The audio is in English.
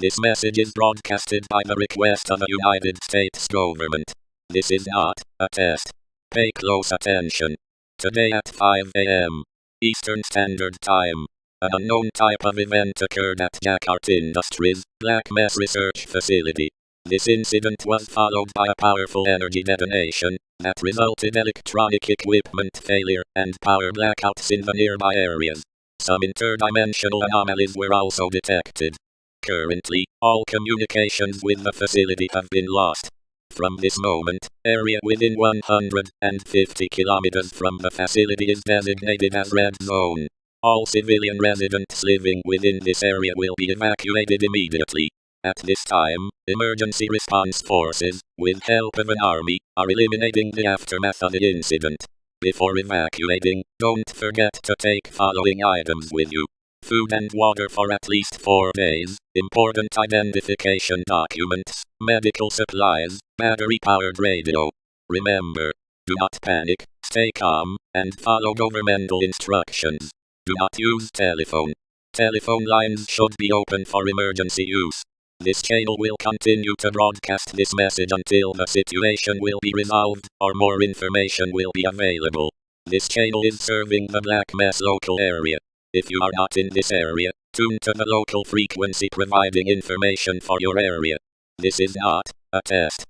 This message is broadcasted by the request of the United States government. This is not a test. Pay close attention. Today at 5 a.m. Eastern Standard Time, an unknown type of event occurred at Jakarta Industries, Black Mass Research Facility. This incident was followed by a powerful energy detonation that resulted in electronic equipment failure and power blackouts in the nearby areas. Some interdimensional anomalies were also detected. Currently, all communications with the facility have been lost. From this moment, area within 150 kilometers from the facility is designated as red zone. All civilian residents living within this area will be evacuated immediately. At this time, emergency response forces, with help of an army, are eliminating the aftermath of the incident. Before evacuating, don't forget to take following items with you. Food and water for at least 4 days, important identification documents, medical supplies, battery-powered radio. Remember, do not panic, stay calm, and follow governmental instructions. Do not use telephone. Telephone lines should be open for emergency use. This channel will continue to broadcast this message until the situation will be resolved or more information will be available. This channel is serving the Black Mass local area. If you are not in this area, tune to the local frequency providing information for your area. This is not a test.